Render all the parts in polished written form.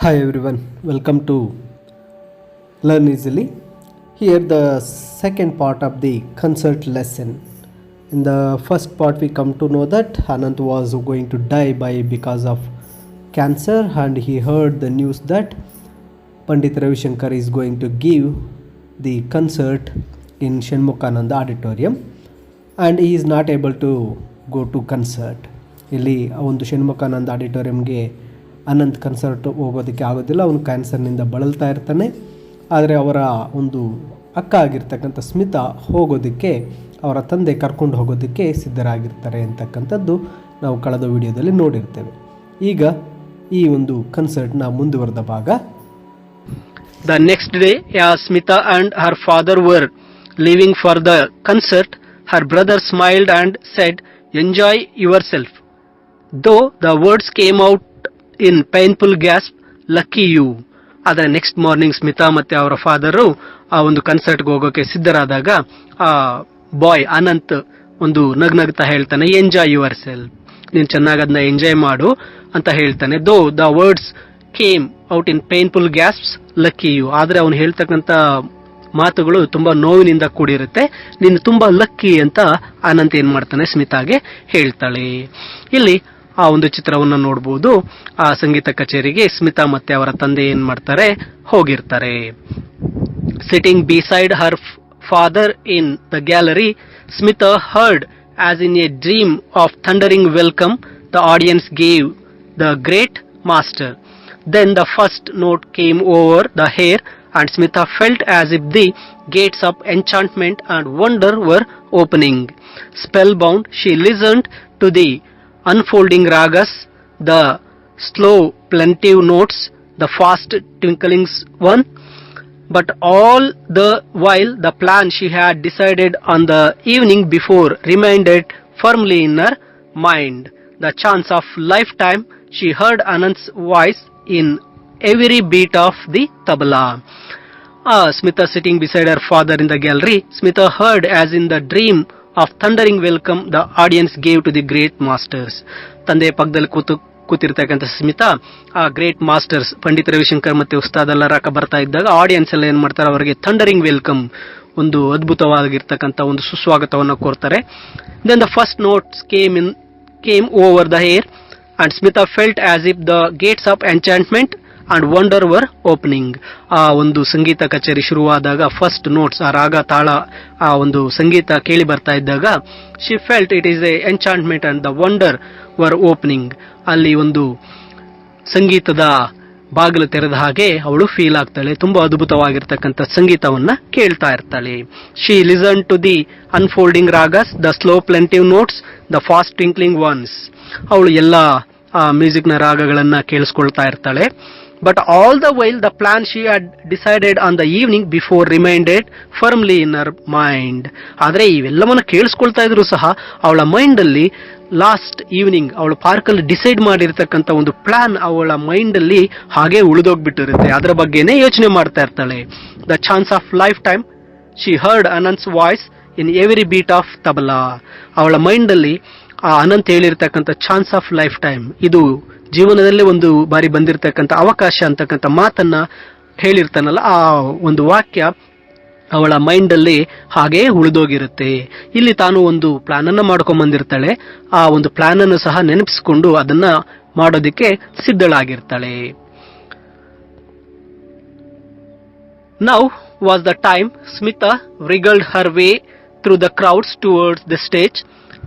Hi everyone, welcome to Learn Easily. Here the second part of the concert lesson. In the first part we come to know that Anant was going to die because of cancer, and he heard the news that Pandit Ravi Shankar is going to give the concert in Shanmukhananda auditorium and he is not able to go to concert. ಇಲ್ಲಿ ಒಂದು Shanmukhananda ಆಡಿಟೋರಿಯಂಗೆ Ananth concert ಹೋಗೋದಕ್ಕೆ ಆಗೋದಿಲ್ಲ. ಅವನು ಕ್ಯಾನ್ಸರ್ನಿಂದ ಬಳಲ್ತಾ ಇರ್ತಾನೆ. ಆದರೆ ಅವರ ಒಂದು ಅಕ್ಕ ಆಗಿರ್ತಕ್ಕಂಥ ಸ್ಮಿತಾ ಹೋಗೋದಕ್ಕೆ ಅವರ ತಂದೆ ಕರ್ಕೊಂಡು ಹೋಗೋದಕ್ಕೆ ಸಿದ್ಧರಾಗಿರ್ತಾರೆ ಅಂತಕ್ಕಂಥದ್ದು ನಾವು ಕಳೆದ ವಿಡಿಯೋದಲ್ಲಿ ನೋಡಿರ್ತೇವೆ. ಈಗ ಈ ಒಂದು ಕನ್ಸರ್ಟ್ನ ಮುಂದುವರೆದ ಭಾಗ. The next day, as Smita and her father were leaving for the concert, her brother smiled and said, "Enjoy yourself." Though the words came out in painful gasp, "Lucky you." ಆದರೆ ನೆಕ್ಸ್ಟ್ ಮಾರ್ನಿಂಗ್ ಸ್ಮಿತಾ ಮತ್ತೆ ಅವರ father ಆ ಒಂದು ಕನ್ಸರ್ಟ್ಗೆ ಹೋಗೋಕೆ ಸಿದ್ಧರಾದಾಗ ಆ ಬಾಯ್ ಅನಂತ್ ಒಂದು ನಗ್ನಗ್ತಾ ಹೇಳ್ತಾನೆ, "ಎಂಜಾಯ್ ಯುವರ್ ಸೆಲ್ಫ್, ನೀನು ಚೆನ್ನಾಗಿ ಅದನ್ನ ಎಂಜಾಯ್ ಮಾಡು ಅಂತ ಹೇಳ್ತಾನೆ. Though the words came out in painful gasps, lucky you. ಆದ್ರೆ ಅವನು ಹೇಳ್ತಕ್ಕಂಥ ಮಾತುಗಳು ತುಂಬಾ ನೋವಿನಿಂದ ಕೂಡಿರುತ್ತೆ. ನೀನು ತುಂಬಾ ಲಕ್ಕಿ ಅಂತ ಅನಂತ್ ಏನ್ ಮಾಡ್ತಾನೆ, ಸ್ಮಿತಾಗೆ ಹೇಳ್ತಾಳೆ. ಇಲ್ಲಿ ಆ ಒಂದು ಚಿತ್ರವನ್ನು ನೋಡಬಹುದು. ಆ ಸಂಗೀತ ಕಚೇರಿಗೆ ಸ್ಮಿತಾ ಮತ್ತೆ ಅವರ ತಂದೆ ಏನ್ ಮಾಡ್ತಾರೆ, ಹೋಗಿರ್ತಾರೆ. Sitting beside her father in the gallery, Smita heard as in a dream of thundering welcome the audience gave the great master. Then the first note came over the air and Smita felt as if the gates of enchantment and wonder were opening. Spellbound, she listened to the unfolding ragas, the slow plaintive notes, the fast twinklings one. But all the while the plan she had decided on the evening before remained firmly in her mind. The chance of lifetime, she heard Anant's voice in every beat of the tabla. Smita sitting beside her father in the gallery, Smita heard as in the dream of thundering welcome the audience gave to the great masters. ತಂದೆ ಪಕ್ಕದಲ್ಲಿ ಕೂತಿರ್ತಕ್ಕಂಥ ಸ್ಮಿತಾ ಆ great masters Pandit Ravishankar ಮತ್ತೆ ಉಸ್ತಾದ್ ಎಲ್ಲರಾಕ ಬರ್ತಾ ಇದ್ದಾಗ audience ಎಲ್ಲ ಏನ್ ಮಾಡ್ತಾರೆ, ಅವರಿಗೆ ಥಂಡರಿಂಗ್ ವೆಲ್ಕಮ್, ಒಂದು ಅದ್ಭುತವಾಗಿರ್ತಕ್ಕಂಥ ಒಂದು ಸುಸ್ವಾಗತವನ್ನು ಕೋರ್ತಾರೆ. Then the first notes came over the air and Smita felt as if the gates of enchantment and wonder were opening. ಆ ಒಂದು ಸಂಗೀತ ಕಚೇರಿ ಶುರುವಾದಾಗ ಫಸ್ಟ್ ನೋಟ್ಸ್, ಆ ರಾಗ ತಾಳ, ಆ ಒಂದು ಸಂಗೀತ ಕೇಳಿ ಬರ್ತಾ ಇದ್ದಾಗ she felt it is a enchantment and the wonder were opening. ಅಲ್ಲಿ ಒಂದು ಸಂಗೀತದ ಬಾಗಿಲು ತೆರೆದ ಹಾಗೆ ಅವಳು ಫೀಲ್ ಆಗ್ತಾಳೆ. ತುಂಬಾ ಅದ್ಭುತವಾಗಿರ್ತಕ್ಕಂಥ ಸಂಗೀತವನ್ನ ಕೇಳ್ತಾ ಇರ್ತಾಳೆ. She listened to the unfolding ragas, the slow plaintive notes, the fast twinkling ones. ಅವಳು ಎಲ್ಲ ಮ್ಯೂಸಿಕ್ ನ ರಾಗಗಳನ್ನ ಕೇಳಿಸ್ಕೊಳ್ತಾ ಇರ್ತಾಳೆ. But all the while the plan she had decided on the evening before remained firmly in her mind. ಆದ್ರೆ ಇವೆಲ್ಲವನ್ನ ಕೇಳಿಸ್ಕೊಳ್ತಾ ಇದ್ರು ಸಹ ಅವಳ mind ಅಲ್ಲಿ ಲಾಸ್ಟ್ ಈವ್ನಿಂಗ್ ಅವಳು ಪಾರ್ಕ್ ಅಲ್ಲಿ ಡಿಸೈಡ್ ಮಾಡಿರ್ತಕ್ಕಂಥ ಒಂದು ಪ್ಲಾನ್ ಅವಳ ಮೈಂಡ್ ಅಲ್ಲಿ ಹಾಗೆ ಉಳಿದೋಗ್ಬಿಟ್ಟಿರುತ್ತೆ. ಅದರ ಬಗ್ಗೆನೇ ಯೋಚನೆ ಮಾಡ್ತಾ ಇರ್ತಾಳೆ. The chance of lifetime, she heard Ananth's voice in every beat of tabla. ಅವಳ ಮೈಂಡ್ ಅಲ್ಲಿ ಆ ಅನಂತ್ ಹೇಳಿರ್ತಕ್ಕಂಥ ಚಾನ್ಸ್ ಆಫ್ ಲೈಫ್ ಟೈಮ್, ಇದು ಜೀವನದಲ್ಲಿ ಒಂದು ಬಾರಿ ಬಂದಿರತಕ್ಕಂಥ ಅವಕಾಶ ಅಂತಕ್ಕಂಥ ಮಾತನ್ನ ಹೇಳಿರ್ತಾನಲ್ಲ, ಆ ಒಂದು ವಾಕ್ಯ ಅವಳ ಮೈಂಡ್ ಅಲ್ಲಿ ಹಾಗೆ ಉಳಿದೋಗಿರುತ್ತೆ. ಇಲ್ಲಿ ತಾನು ಒಂದು ಪ್ಲಾನ್ ಅನ್ನ ಮಾಡ್ಕೊಂಡ್ ಬಂದಿರ್ತಾಳೆ. ಆ ಒಂದು ಪ್ಲಾನ್ ಅನ್ನು ಸಹ ನೆನಪಿಸಿಕೊಂಡು ಅದನ್ನ ಮಾಡೋದಕ್ಕೆ ಸಿದ್ಧಳಾಗಿರ್ತಾಳೆ. Now was the time Smita wriggled her way through the crowds towards the stage.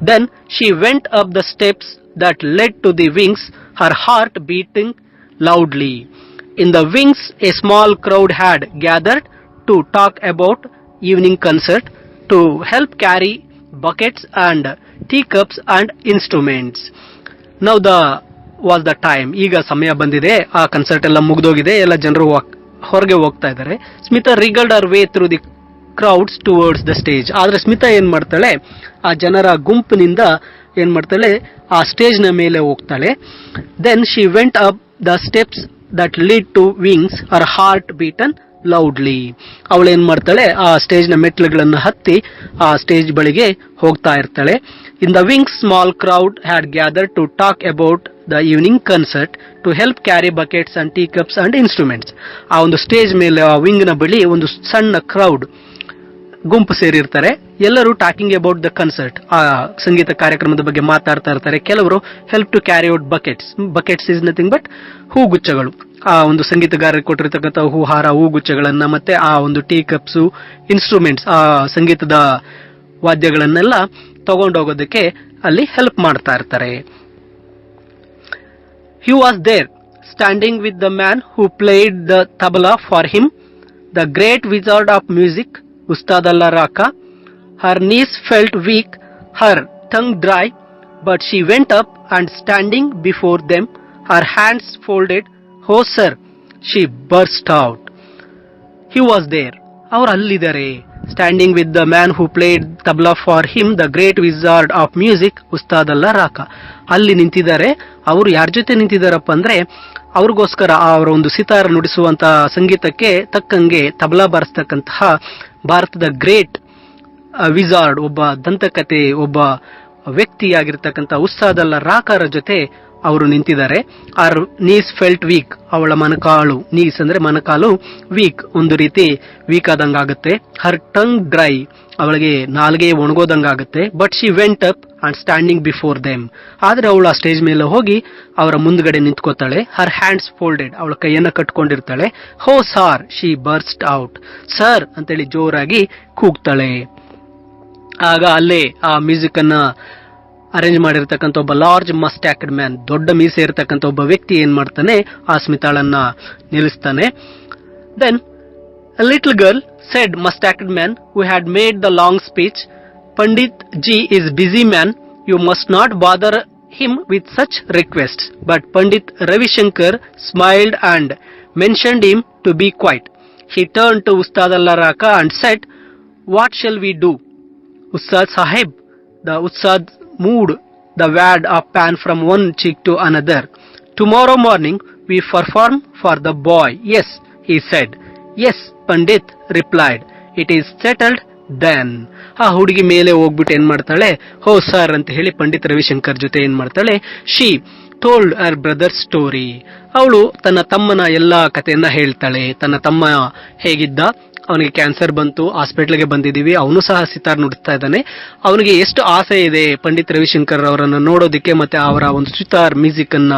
Then she went up the steps that led to the wings, her heart beating loudly. In the wings, a small crowd had gathered to talk about evening concert, to help carry buckets and teacups and instruments. Now was the time. ಈಗ ಸಮಯ ಬಂದಿದೆ, ಆ concert ಎಲ್ಲ ಮುಗಿದೋಗಿದೆ, ಎಲ್ಲ ಜನರು ಹೊರಗೆ ಹೋಗ್ತಾ ಇದ್ದಾರೆ. Smita wriggled her way through the crowds towards the stage. ಆದ್ರೆ ಸ್ಮಿತಾ ಏನ್ ಮಾಡ್ತಾಳೆ, ಆ ಜನರ ಗುಂಪಿನಿಂದ ಏನ್ ಮಾಡ್ತಾಳೆ, ಆ ಸ್ಟೇಜ್ ನ ಮೇಲೆ ಹೋಗ್ತಾಳೆ. Then she went up the steps that lead to wings, her heart beaten loudly. ಅವಳು ಏನ್ ಮಾಡ್ತಾಳೆ, ಆ ಸ್ಟೇಜ್ ನ ಮೆಟ್ಲುಗಳನ್ನ ಹತ್ತಿ ಆ ಸ್ಟೇಜ್ ಬಳಿಗೆ ಹೋಗ್ತಾ ಇರ್ತಾಳೆ. In the wings, small crowd had gathered to talk about the evening concert to help carry buckets and teacups and instruments. ಆ ಒಂದು ಸ್ಟೇಜ್ ಮೇಲೆ ಆ ವಿಂಗ್ ನ ಬಳಿ ಒಂದು ಸಣ್ಣ ಕ್ರೌಡ್ ಗುಂಪು ಸೇರಿರ್ತಾರೆ. ಎಲ್ಲರೂ ಟಾಕಿಂಗ್ ಅಬೌಟ್ ದ ಕನ್ಸರ್ಟ್, ಆ ಸಂಗೀತ ಕಾರ್ಯಕ್ರಮದ ಬಗ್ಗೆ ಮಾತಾಡ್ತಾ ಇರ್ತಾರೆ. ಕೆಲವರು help to carry out buckets. Buckets is nothing but ಹೂಗುಚ್ಛಗಳು. ಆ ಒಂದು ಸಂಗೀತಗಾರರಿಗೆ ಕೊಟ್ಟಿರ್ತಕ್ಕಂಥ ಹೂಹಾರ, ಹೂಗುಚ್ಛಗಳನ್ನ, ಮತ್ತೆ ಆ ಒಂದು ಟೀ ಕಪ್ಸ್, ಇನ್ಸ್ಟ್ರೂಮೆಂಟ್ಸ್, ಆ ಸಂಗೀತದ ವಾದ್ಯಗಳನ್ನೆಲ್ಲ ತಗೊಂಡೋಗೋದಕ್ಕೆ ಅಲ್ಲಿ ಹೆಲ್ಪ್ ಮಾಡ್ತಾ ಇರ್ತಾರೆ. He was there, standing with the man who played the tabla for him, the great wizard of music, Ustad Allah Raka. Her knees felt weak, her tongue dry, but she went up and standing before them, her hands folded, "Oh sir," she burst out. He was there. ಅವರು ಅಲ್ಲಿದ್ದಾರೆ. Standing with the man who played tabla for him, the great wizard of music, Ustad Alla Rakha. ಅಲ್ಲಿ ನಿಂತಿದ್ದಾರೆ. ಅವರು ಯಾರ ಜೊತೆ ನಿಂತಿದ್ದಾರಪ್ಪ ಅಂದ್ರೆ, ಅವ್ರಿಗೋಸ್ಕರ ಅವರ ಒಂದು ಸಿತಾರ್ ನುಡಿಸುವಂತಹ ಸಂಗೀತಕ್ಕೆ ತಕ್ಕಂಗೆ ತಬಲಾ ಬಾರಿಸ್ತಕ್ಕಂತಹ ಭಾರತದ ಗ್ರೇಟ್ ವಿಜಾರ್ಡ್, ಒಬ್ಬ ದಂತಕತೆ, ಒಬ್ಬ ವ್ಯಕ್ತಿಯಾಗಿರ್ತಕ್ಕಂಥ ಉಸ್ತಾದ್ ಅಲ್ಲಾ ರಾಕರ ಜೊತೆ ಅವರು ನಿಂತಿದ್ದಾರೆ. ಆರ್ ನೀಸ್ ಫೆಲ್ಟ್ ವೀಕ್, ಅವಳ ಮೊಣಕಾಲು, ನೀಸ್ ಅಂದ್ರೆ ಮೊಣಕಾಲು, ವೀಕ್ ಒಂದು ರೀತಿ ವೀಕ್ ಆದಂಗಾಗುತ್ತೆ. ಹರ್ ಟಂಗ್ ಡ್ರೈ, ಅವಳಿಗೆ ನಾಲ್ಗೆ ಒಣಗೋದಂಗಾಗುತ್ತೆ. But she went up and standing before them, ಆದ್ರೆ ಅವಳು ಆ ಸ್ಟೇಜ್ ಮೇಲೆ ಹೋಗಿ ಅವರ ಮುಂದ್ಗಡೆ ನಿಂತ್ಕೋತಾಳೆ. ಹರ್ ಹ್ಯಾಂಡ್ಸ್ ಫೋಲ್ಡೆಡ್, ಅವಳ ಕೈಯನ್ನ ಕಟ್ಕೊಂಡಿರ್ತಾಳೆ. ಹೋ sir, she burst out, sir ಅಂತೇಳಿ ಜೋರಾಗಿ ಕೂಗ್ತಾಳೆ. ಆಗ ಅಲ್ಲೇ ಆ ಮ್ಯೂಸಿಕ್ ಅನ್ನ ಅರೇಂಜ್ ಮಾಡಿರ್ತಕ್ಕಂಥ ಒಬ್ಬ ಲಾರ್ಜ್ ಮಸ್ಟ್ಯಾಕ್ಡ್ ಮ್ಯಾನ್, ದೊಡ್ಡ ಮೀಸೆ ಇರತಕ್ಕಂಥ ಒಬ್ಬ ವ್ಯಕ್ತಿ ಏನ್ ಮಾಡ್ತಾನೆ, ಆ ಸ್ಮಿತಾಳನ್ನ ನಿಲ್ಲಿಸ್ತಾನೆ. Then a little girl said, mustached man who had made the long speech, Pandit ji is busy man, you must not bother him with such requests. But Pandit Ravi Shankar smiled and mentioned him to be quiet. He turned to Ustad Allah Raka and said, what shall we do? Ustad Sahib. The Ustad moved the wad of pan from one cheek to another. Tomorrow morning we perform for the boy. Yes, he said. Yes, Pandit replied. It is settled then. ಆ ಹುಡುಗಿ ಮೇಲೆ ಹೋಗ್ಬಿಟ್ಟು ಏನ್ ಮಾಡ್ತಾಳೆ, ಹೋ sir ಅಂತ ಹೇಳಿ ಪಂಡಿತ್ ರವಿಶಂಕರ್ ಜೊತೆ ಏನ್ ಮಾಡ್ತಾಳೆ, she told her brother story. ಅವಳು ತನ್ನ ತಮ್ಮನ ಎಲ್ಲಾ ಕಥೆಯನ್ನ ಹೇಳ್ತಾಳೆ. ತನ್ನ ತಮ್ಮ ಹೇಗಿದ್ದ, ಅವನಿಗೆ ಕ್ಯಾನ್ಸರ್ ಬಂತು, ಹಾಸ್ಪಿಟಲ್ಗೆ ಬಂದಿದ್ದೀವಿ, ಅವನು ಸಹ ಸಿತಾರ್ ನುಡಿಸ್ತಾ ಇದ್ದಾನೆ, ಅವನಿಗೆ ಎಷ್ಟು ಆಸೆ ಇದೆ ಪಂಡಿತ್ ರವಿಶಂಕರ್ ಅವರನ್ನ ನೋಡೋದಕ್ಕೆ ಮತ್ತೆ ಅವರ ಒಂದು ಸಿತಾರ್ ಮ್ಯೂಸಿಕ್ ಅನ್ನ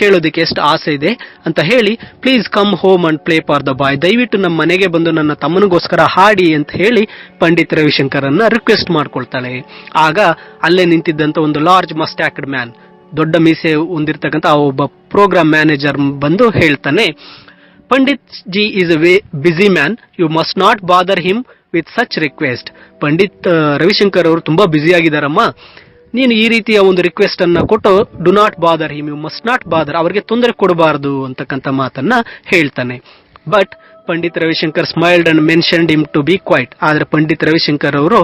ಕೇಳೋದಕ್ಕೆ ಎಷ್ಟು ಆಸೆ ಇದೆ ಅಂತ ಹೇಳಿ, please come home and play for the ಬಾಯ್, ದಯವಿಟ್ಟು ನಮ್ಮ ಮನೆಗೆ ಬಂದು ನನ್ನ ತಮ್ಮನಿಗೋಸ್ಕರ ಹಾಡಿ ಅಂತ ಹೇಳಿ ಪಂಡಿತ್ ರವಿಶಂಕರ್ ಅನ್ನ ರಿಕ್ವೆಸ್ಟ್ ಮಾಡ್ಕೊಳ್ತಾಳೆ. ಆಗ ಅಲ್ಲೇ ನಿಂತಿದ್ದಂತ ಒಂದು ಲಾರ್ಜ್ ಮಸ್ಟ್ಯಾಕ್ಡ್ ಮ್ಯಾನ್, ದೊಡ್ಡ ಮೀಸೆ ಹೊಂದಿರತಕ್ಕಂತ ಒಬ್ಬ ಪ್ರೋಗ್ರಾಮ್ ಮ್ಯಾನೇಜರ್ ಬಂದು ಹೇಳ್ತಾನೆ, Pandit ji is a busy man, you must not bother him with such request. Pandit Ravishankar ಅವರು ತುಂಬಾ ಬ್ಯುಸಿ ಆಗಿದಾರಮ್ಮ, ನೀನು ಈ ರೀತಿಯ ಒಂದು ರಿಕ್ವೆಸ್ಟ್ ಅನ್ನ ಕೊಟ್ಟು do not bother him, you must not bother, ಅವರಿಗೆ ತೊಂದರೆ ಕೊಡಬಾರದು ಅಂತಕ್ಕಂಥ ಮಾತನ್ನ ಹೇಳ್ತಾನೆ. But Pandit Ravishankar smiled and mentioned him to be quiet. ಆದ್ರೆ ಪಂಡಿತ್ ರವಿಶಂಕರ್ ಅವರು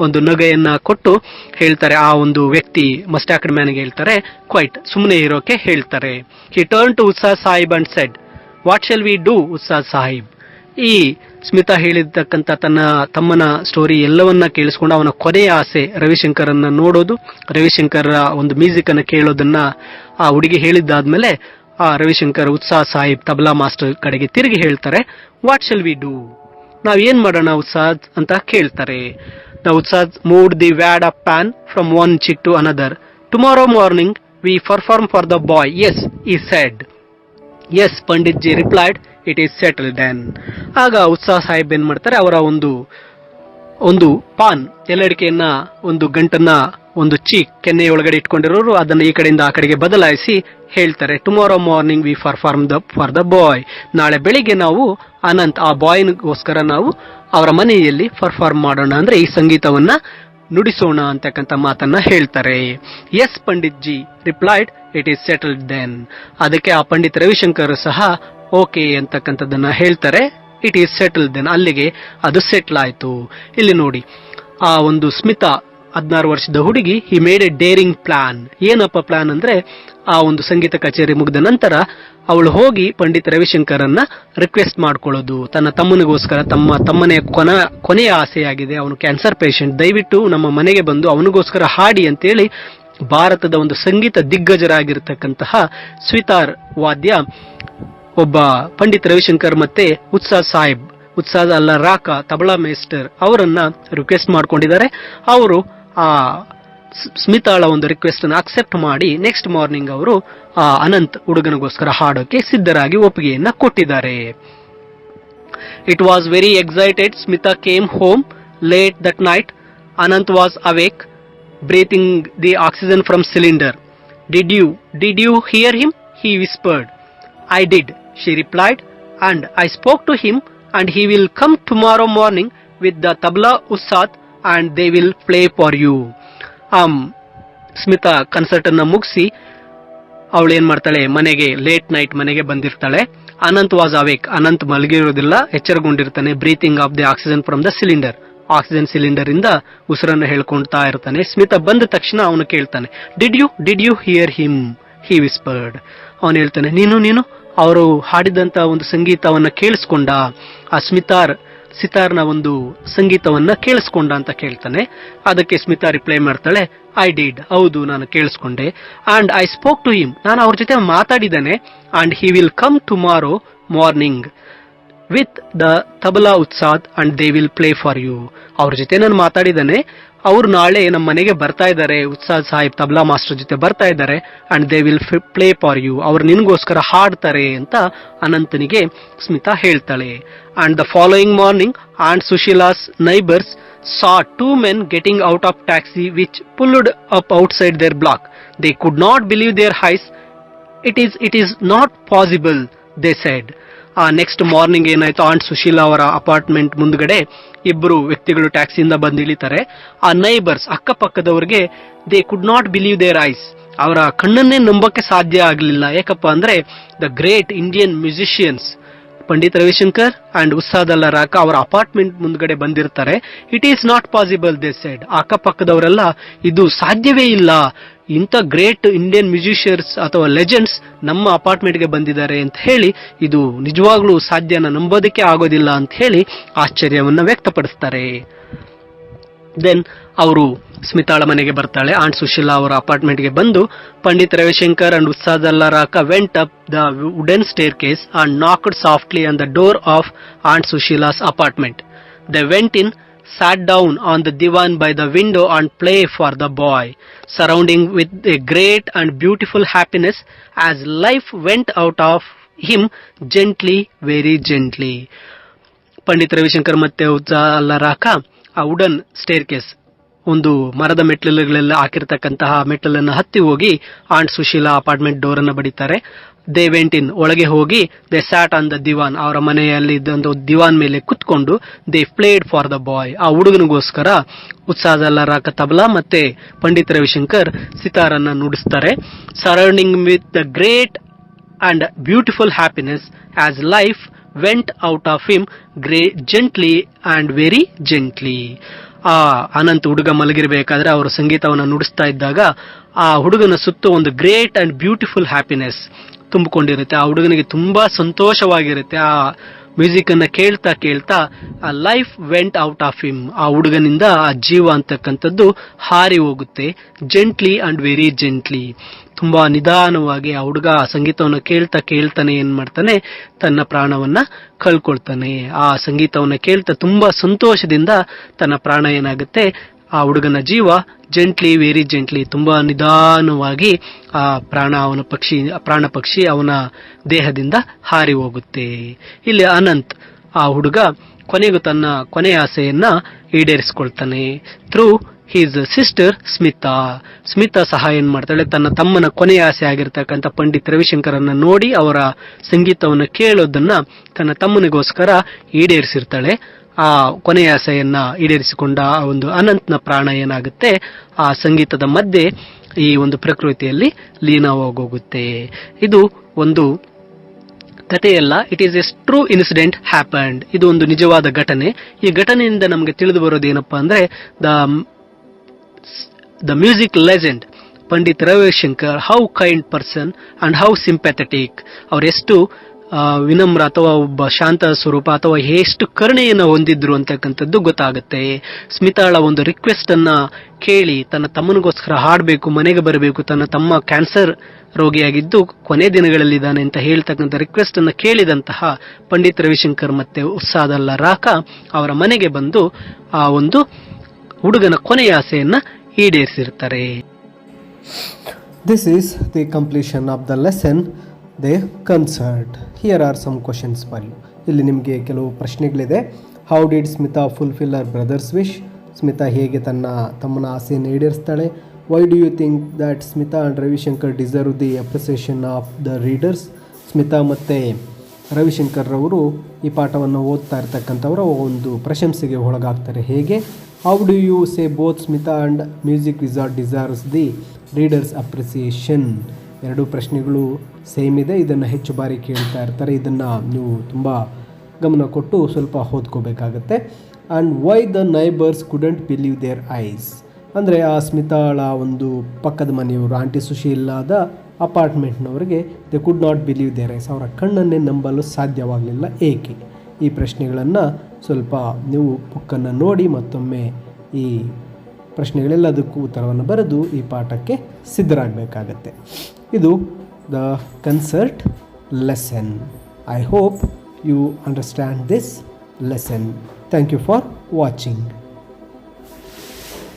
ಒಂದು ನಗೆಯನ್ನ ಕೊಟ್ಟು ಹೇಳ್ತಾರೆ, ಆ ಒಂದು ವ್ಯಕ್ತಿ ಮಸ್ಟ್ಯಾಕ್ಡ್ ಮ್ಯಾನ್ಗೆ ಹೇಳ್ತಾರೆ, ಕ್ವೈಟ್, ಸುಮ್ಮನೆ ಇರೋಕೆ ಹೇಳ್ತಾರೆ. He turn to Ustad Sahib and said, what shall we do Ustad Sahib. ಈ ಸ್ಮಿತಾ ಹೇಳಿರ್ತಕ್ಕಂಥ ತನ್ನ ತಮ್ಮನ ಸ್ಟೋರಿ ಎಲ್ಲವನ್ನ ಕೇಳಿಸ್ಕೊಂಡು ಅವನ ಕೊನೆಯ ಆಸೆ ರವಿಶಂಕರ್ ಅನ್ನ ನೋಡೋದು, ರವಿಶಂಕರ್ ಒಂದು ಮ್ಯೂಸಿಕ್ ಅನ್ನ ಕೇಳೋದನ್ನ ಆ ಹುಡುಗಿ ಹೇಳಿದ್ದಾದ್ಮೇಲೆ ಆ ರವಿಶಂಕರ್ ಉತ್ಸಾದ್ ಸಾಹಿಬ್ ತಬಲಾ ಮಾಸ್ಟರ್ ಕಡೆಗೆ ತಿರುಗಿ ಹೇಳ್ತಾರೆ, ವಾಟ್ ಶೆಲ್ ವಿ ಡೂ, ನಾವ್ ಏನ್ ಮಾಡೋಣ ಉತ್ಸಾದ್ ಅಂತ ಕೇಳ್ತಾರೆ. The Ustad moved the wad of paan from one cheek to another. Tomorrow morning we perform for the boy. Yes, he said. Yes, Pandit ji replied, it is settled then. ಆಗ ಉತ್ಸಾಹ ಸಾಹಿಬ್ ಏನ್ ಮಾಡ್ತಾರೆ, ಅವರ ಒಂದು ಪಾನ್ ಎಲ್ಲಡಿಕೆಯನ್ನ, ಒಂದು ಗಂಟನ್ನ ಒಂದು ಚೀಕ್ ಕೆನ್ನೆ ಒಳಗಡೆ ಇಟ್ಕೊಂಡಿರೋರು ಅದನ್ನ ಈ ಕಡೆಯಿಂದ ಆ ಕಡೆಗೆ ಬದಲಾಯಿಸಿ ಹೇಳ್ತಾರೆ, tomorrow morning we perform for the ಬಾಯ್. ನಾಳೆ ಬೆಳಿಗ್ಗೆ ನಾವು ಅನಂತ್, ಆ ಬಾಯ್ಗೋಸ್ಕರ ನಾವು ಅವರ ಮನೆಯಲ್ಲಿ ಪರ್ಫಾರ್ಮ್ ಮಾಡೋಣ, ಅಂದ್ರೆ ಈ ಸಂಗೀತವನ್ನ ನುಡಿಸೋಣ ಅಂತಕ್ಕಂಥ ಮಾತನ್ನ ಹೇಳ್ತಾರೆ. Yes Pandit ji replied, it is settled then. ಅದಕ್ಕೆ ಆ ಪಂಡಿತ್ ರವಿಶಂಕರ್ ಸಹ ಓಕೆ ಅಂತಕ್ಕಂಥದ್ದನ್ನ ಹೇಳ್ತಾರೆ. ಇಟ್ ಈಸ್ ಸೆಟಲ್ಡ್ ದೆನ್, ಅಲ್ಲಿಗೆ ಅದು ಸೆಟ್ಲ್ ಆಯ್ತು. ಇಲ್ಲಿ ನೋಡಿ, ಆ ಒಂದು ಸ್ಮಿತಾ 16 ವರ್ಷದ ಹುಡುಗಿ, he made A daring plan. ಏನಪ್ಪ ಪ್ಲಾನ್ ಅಂದ್ರೆ, ಆ ಒಂದು ಸಂಗೀತ ಕಚೇರಿ ಮುಗಿದ ನಂತರ ಅವಳು ಹೋಗಿ ಪಂಡಿತ್ ರವಿಶಂಕರ್ ಅನ್ನ ರಿಕ್ವೆಸ್ಟ್ ಮಾಡ್ಕೊಳ್ಳೋದು, ತನ್ನ ತಮ್ಮನಿಗೋಸ್ಕರ, ತಮ್ಮನೇ ಕೊನೆಯ ಆಸೆಯಾಗಿದೆ, ಅವನು ಕ್ಯಾನ್ಸರ್ ಪೇಷಂಟ್, ದಯವಿಟ್ಟು ನಮ್ಮ ಮನೆಗೆ ಬಂದು ಅವನಿಗೋಸ್ಕರ ಹಾಡಿ ಅಂತೇಳಿ ಭಾರತದ ಒಂದು ಸಂಗೀತ ದಿಗ್ಗಜರಾಗಿರ್ತಕ್ಕಂತಹ ಸಿತಾರ್ ವಾದ್ಯ ಒಬ್ಬ ಪಂಡಿತ್ ರವಿಶಂಕರ್ ಮತ್ತೆ ಉತ್ಸಾದ್ ಅಲ್ಲ ರಾಕ ತಬಲಾ ಮೇಸ್ಟರ್ ಅವರನ್ನ ರಿಕ್ವೆಸ್ಟ್ ಮಾಡ್ಕೊಂಡಿದ್ದಾರೆ. ಅವರು ಆ ಸ್ಮಿತಾಳ ಒಂದು ರಿಕ್ವೆಸ್ಟ್ ಅನ್ನು ಅಕ್ಸೆಪ್ಟ್ ಮಾಡಿ ನೆಕ್ಸ್ಟ್ ಮಾರ್ನಿಂಗ್ ಅವರು ಅನಂತ್ ಹುಡುಗನಿಗೋಸ್ಕರ ಹಾಡೋಕೆ ಸಿದ್ಧರಾಗಿ ಒಪ್ಪಿಗೆಯನ್ನ ಕೊಟ್ಟಿದ್ದಾರೆ. It was very excited. Smita came home late that night. Ananth was awake, breathing the oxygen from cylinder. Did you hear him? He whispered. I did, she replied, and I spoke to him, and he will come tomorrow morning with the tabla ussad and they will play for you. Smita concert ಅನ್ನ ಮುಗಿಸಿ ಅವಳು ಏನ್ ಮಾಡ್ತಾಳೆ, ಮನೆಗೆ late night ಮನೆಗೆ ಬಂದಿರ್ತಾಳೆ. Anant was awake, Anant ಮಲಗಿರೋದಿಲ್ಲ, ಎಚ್ಚರಗೊಂಡಿರ್ತಾನೆ. Breathing of the oxygen from the cylinder, oxygen cylinder ಇಂದ ಉಸಿರನ್ನು ಹೇಳ್ಕೊಳ್ತಾ ಇರ್ತಾನೆ. ಸ್ಮಿತಾ ಬಂದ ತಕ್ಷಣ ಅವನು ಕೇಳ್ತಾನೆ, did you hear him? He whispered. ಅವನು ಹೇಳ್ತಾನೆ, ನೀನು ಅವರು ಹಾಡಿದಂತ ಒಂದು ಸಂಗೀತವನ್ನ ಕೇಳಿಸ್ಕೊಂಡ, ಆ ಸಿತಾರ್ನ ಒಂದು ಸಂಗೀತವನ್ನ ಕೇಳಿಸ್ಕೊಂಡ ಅಂತ ಕೇಳ್ತಾನೆ. ಅದಕ್ಕೆ ಸ್ಮಿತಾ ರಿಪ್ಲೈ ಮಾಡ್ತಾಳೆ, ಐ ಡಿಡ್, ಹೌದು ನಾನು ಕೇಳಿಸ್ಕೊಂಡೆ. And I spoke to him, ನಾನು ಅವ್ರ ಜೊತೆ ಮಾತಾಡಿದ್ದೇನೆ. And he will come tomorrow morning with the tabla Ustad and they will play for you. ಅವ್ರ ಜೊತೆ ನಾನು ಮಾತಾಡಿದ್ದಾನೆ, ಅವ್ರು ನಾಳೆ ನಮ್ಮ ಮನೆಗೆ ಬರ್ತಾ ಇದ್ದಾರೆ, ಉತ್ಸಾದ್ ಸಾಹಿಬ್ ತಬಲಾ ಮಾಸ್ಟರ್ ಜೊತೆ ಬರ್ತಾ ಇದ್ದಾರೆ. And they will play for you, ಅವ್ರು ನಿನ್ಗೋಸ್ಕರ ಹಾಡ್ತಾರೆ ಅಂತ ಅನಂತನಿಗೆ ಸ್ಮಿತಾ ಹೇಳ್ತಾಳೆ. And the following morning aunt Sushila's neighbours saw two men getting out of taxi which pulled up outside their block. They could not believe their eyes. It is not possible, they said. Next morning ಏನಾಯ್ತು, aunt Sushila ಅವರ apartment ಮುಂದ್ಗಡೆ ಇಬ್ಬರು ವ್ಯಕ್ತಿಗಳು ಟ್ಯಾಕ್ಸಿಯಿಂದ ಬಂದು ಇಳಿತಾರೆ. ಆ neighbours ಅಕ್ಕಪಕ್ಕದವರಿಗೆ they could not believe their eyes, ಅವರ ಕಣ್ಣನ್ನೇ ನಂಬಕ್ಕೆ ಸಾಧ್ಯ ಆಗಲಿಲ್ಲ. ಯಾಕಪ್ಪ ಅಂದ್ರೆ the great Indian musicians Pandit Ravi Shankar and Ustad Alla Rakha ಅವರ ಅಪಾರ್ಟ್ಮೆಂಟ್ ಮುಂದ್ಗಡೆ ಬಂದಿರ್ತಾರೆ. It is not possible, they said. ಅಕ್ಕಪಕ್ಕದವರೆಲ್ಲ ಇದು ಸಾಧ್ಯವೇ ಇಲ್ಲ, ಇಂಥ ಗ್ರೇಟ್ ಇಂಡಿಯನ್ ಮ್ಯೂಸಿಷಿಯನ್ಸ್ ಅಥವಾ ಲೆಜೆಂಡ್ಸ್ ನಮ್ಮ ಅಪಾರ್ಟ್ಮೆಂಟ್ಗೆ ಬಂದಿದ್ದಾರೆ ಅಂತ ಹೇಳಿ, ಇದು ನಿಜವಾಗ್ಲೂ ಸಾಧ್ಯನ ನಂಬೋದಕ್ಕೆ ಆಗೋದಿಲ್ಲ ಅಂತ ಹೇಳಿ ಆಶ್ಚರ್ಯವನ್ನ ವ್ಯಕ್ತಪಡಿಸ್ತಾರೆ. ದೆನ್ ಅವರು ಸ್ಮಿತಾಳ ಮನೆಗೆ ಬರ್ತಾಳೆ. ಆಂಟ್ ಸುಶೀಲಾ ಅವರ ಅಪಾರ್ಟ್ಮೆಂಟ್ಗೆ ಬಂದು Pandit Ravi Shankar and Ustad Alla Rakha went up the wooden staircase and knocked softly on the door of aunt Sushila's apartment. They went in, sat down on the divan by the window and play for the boy, surrounding with a great and beautiful happiness as life went out of him gently, very gently. Pandit Ravishankar ಮತ್ತೆ ಉಸ್ತಾದ್ ಅಲ್ಲ ರಾಕ ಆ wooden stair case, ಒಂದು ಮರದ ಮೆಟ್ಲುಗಳೆಲ್ಲ ಹಾಕಿರ್ತಕ್ಕಂತಹ ಮೆಟ್ಲನ್ನು ಹತ್ತಿ ಹೋಗಿ ant Sushila apartment door ಅನ್ನು ಬಡಿತಾರೆ. They went in, ಒಳಗೆ ಹೋಗಿ they sat on the divan, ಅವರ ಮನೆಯಲ್ಲಿ ಇದ್ದಂತ ದಿವಾನ್ ಮೇಲೆ ಕುತ್ಕೊಂಡು they played for the boy, ಆ ಹುಡುಗನಿಗೋಸ್ಕರ ಉತ್ಸಾದ್ ಅಲ್ಲ ರಾಕ ತಬಲಾ ಮತ್ತೆ ಪಂಡಿತ್ ರವಿಶಂಕರ್ ಸಿತಾರನ್ನ ನುಡಿಸ್ತಾರೆ. Surrounding with the great and beautiful happiness as life went out of him gently and very gently. ಆ ಅನಂತ್ ಹುಡುಗ ಮಲಗಿರ್ಬೇಕಾದ್ರೆ ಅವರು ಸಂಗೀತವನ್ನು ನುಡಿಸ್ತಾ ಇದ್ದಾಗ ಆ ಹುಡುಗನ ಸುತ್ತ ಒಂದು ಗ್ರೇಟ್ ಅಂಡ್ ಬ್ಯೂಟಿಫುಲ್ ಹ್ಯಾಪಿನೆಸ್ ತುಂಬಿಕೊಂಡಿರುತ್ತೆ. ಆ ಹುಡುಗನಿಗೆ ತುಂಬಾ ಸಂತೋಷವಾಗಿರುತ್ತೆ. ಆ ಮ್ಯೂಸಿಕ್ ಅನ್ನ ಕೇಳ್ತಾ ಕೇಳ್ತಾ ಆ life went out of him, ಆ ಹುಡುಗನಿಂದ ಆ ಜೀವ ಅಂತಕ್ಕಂಥದ್ದು ಹಾರಿ ಹೋಗುತ್ತೆ. ಜೆಂಟ್ಲಿ ಅಂಡ್ ವೆರಿ ಜೆಂಟ್ಲಿ, ತುಂಬಾ ನಿಧಾನವಾಗಿ ಆ ಹುಡುಗ ಸಂಗೀತವನ್ನು ಕೇಳ್ತಾ ಕೇಳ್ತಾನೆ ಏನ್ ಮಾಡ್ತಾನೆ, ತನ್ನ ಪ್ರಾಣವನ್ನ ಕಳ್ಕೊಳ್ತಾನೆ. ಆ ಸಂಗೀತವನ್ನ ಕೇಳ್ತಾ ತುಂಬಾ ಸಂತೋಷದಿಂದ ತನ್ನ ಪ್ರಾಣ ಏನಾಗುತ್ತೆ, ಆ ಹುಡುಗನ ಜೀವ ಜೆಂಟ್ಲಿ ವೆರಿ ಜೆಂಟ್ಲಿ, ತುಂಬಾ ನಿಧಾನವಾಗಿ ಆ ಪ್ರಾಣ ಪಕ್ಷಿ ಅವನ ದೇಹದಿಂದ ಹಾರಿ ಹೋಗುತ್ತೆ. ಇಲ್ಲಿ ಅನಂತ್, ಆ ಹುಡುಗ ಕೊನೆಗೂ ತನ್ನ ಕೊನೆಯ ಆಸೆಯನ್ನ ಈಡೇರಿಸಿಕೊಳ್ತಾನೆ ಥ್ರೂ ಹಿಸ್ ಸಿಸ್ಟರ್ ಸ್ಮಿತಾ ಸಹ ಏನ್ ಮಾಡ್ತಾಳೆ, ತನ್ನ ತಮ್ಮನ ಕೊನೆಯ ಆಸೆ ಆಗಿರ್ತಕ್ಕಂಥ ಪಂಡಿತ್ ರವಿಶಂಕರನ್ನ ನೋಡಿ ಅವರ ಸಂಗೀತವನ್ನು ಕೇಳೋದನ್ನ ತನ್ನ ತಮ್ಮನಿಗೋಸ್ಕರ ಈಡೇರಿಸಿರ್ತಾಳೆ. ಆ ಕೊನೆಯ ಆಸೆಯನ್ನ ಈಡೇರಿಸಿಕೊಂಡ ಒಂದು ಅನಂತ್ನ ಪ್ರಾಣ ಏನಾಗುತ್ತೆ, ಆ ಸಂಗೀತದ ಮಧ್ಯೆ ಈ ಒಂದು ಪ್ರಕೃತಿಯಲ್ಲಿ ಲೀನವಾಗೋಗುತ್ತೆ. ಇದು ಒಂದು ಕಥೆಯಲ್ಲ, it is a true incident happened. ಇದು ಒಂದು ನಿಜವಾದ ಘಟನೆ. ಈ ಘಟನೆಯಿಂದ ನಮಗೆ ತಿಳಿದು ಬರೋದು ಏನಪ್ಪಾ ಅಂದ್ರೆ, the music legend Pandit Ravi Shankar, how kind person and how sympathetic. ಅವರೆಷ್ಟು ವಿನಮ್ರ ಅಥವಾ ಒಬ್ಬ ಶಾಂತ ಸ್ವರೂಪ ಅಥವಾ ಎಷ್ಟು ಕರುಣೆಯನ್ನು ಹೊಂದಿದ್ರು ಅಂತಕ್ಕಂಥದ್ದು ಗೊತ್ತಾಗುತ್ತೆ. ಸ್ಮಿತಾಳ ಒಂದು ರಿಕ್ವೆಸ್ಟ್ ಅನ್ನ ಕೇಳಿ ತನ್ನ ತಮ್ಮನಿಗೋಸ್ಕರ ಹಾಡಬೇಕು, ಮನೆಗೆ ಬರಬೇಕು, ತನ್ನ ತಮ್ಮ ಕ್ಯಾನ್ಸರ್ ರೋಗಿಯಾಗಿದ್ದು ಕೊನೆ ದಿನಗಳಲ್ಲಿದ್ದಾನೆ ಅಂತ ಹೇಳ್ತಕ್ಕಂಥ ರಿಕ್ವೆಸ್ಟ್ ಅನ್ನು ಕೇಳಿದಂತಹ ಪಂಡಿತ್ ರವಿಶಂಕರ್ ಮತ್ತೆ ಉತ್ಸಾಹದಲ್ಲ ರಾಕ ಅವರ ಮನೆಗೆ ಬಂದು ಆ ಒಂದು ಹುಡುಗನ ಕೊನೆಯ ಆಸೆಯನ್ನ ಈಡೇರಿಸಿರ್ತಾರೆ. This is the completion of the lesson, the concert. Here are some questions for you. ಇಲ್ಲಿ ನಿಮಗೆ ಕೆಲವು ಪ್ರಶ್ನೆಗಳಿದೆ. ಹೌ ಡಿಡ್ ಸ್ಮಿತಾ ಫುಲ್ಫಿಲ್ ಅವರ್ ಬ್ರದರ್ಸ್ ವಿಶ್? ಸ್ಮಿತಾ ಹೇಗೆ ತನ್ನ ತಮ್ಮನ ಆಸೆಯನ್ನು ಈಡೇರಿಸ್ತಾಳೆ? Why do you think that Smita and Ravi Shankar deserve the appreciation of the readers? ಸ್ಮಿತಾ ಮತ್ತು ರವಿಶಂಕರ್ ರವರು ಈ ಪಾಠವನ್ನು ಓದ್ತಾ ಇರ್ತಕ್ಕಂಥವರ ಒಂದು ಪ್ರಶಂಸೆಗೆ ಒಳಗಾಗ್ತಾರೆ ಹೇಗೆ? How do you say both Smita and music wizard deserves the readers appreciation? ಎರಡೂ ಪ್ರಶ್ನೆಗಳು ಸೇಮ್ ಇದೆ. ಇದನ್ನು ಹೆಚ್ಚು ಬಾರಿ ಕೇಳ್ತಾ ಇರ್ತಾರೆ. ಇದನ್ನು ನೀವು ತುಂಬ ಗಮನ ಕೊಟ್ಟು ಸ್ವಲ್ಪ ಓದ್ಕೋಬೇಕಾಗತ್ತೆ. And why the neighbours couldn't believe their eyes? ಅಂದರೆ ಆ ಸ್ಮಿತಾಳ ಒಂದು ಪಕ್ಕದ ಮನೆಯವರು ಆಂಟಿ ಸುಶೀಲಾದ ಅಪಾರ್ಟ್ಮೆಂಟ್ನವರಿಗೆ they could not believe their eyes, ಅವರ ಕಣ್ಣನ್ನೇ ನಂಬಲು ಸಾಧ್ಯವಾಗಲಿಲ್ಲ ಏಕೆ? ಈ ಪ್ರಶ್ನೆಗಳನ್ನು ಸ್ವಲ್ಪ ನೀವು ಬುಕ್ಕನ್ನು ನೋಡಿ ಮತ್ತೊಮ್ಮೆ ಈ ಪ್ರಶ್ನೆಗಳೆಲ್ಲದಕ್ಕೂ ಉತ್ತರವನ್ನು ಬರೆದು ಈ ಪಾಠಕ್ಕೆ ಸಿದ್ಧರಾಗಬೇಕಾಗತ್ತೆ. ಇದು the concert lesson. I hope you understand this lesson. Thank you for watching.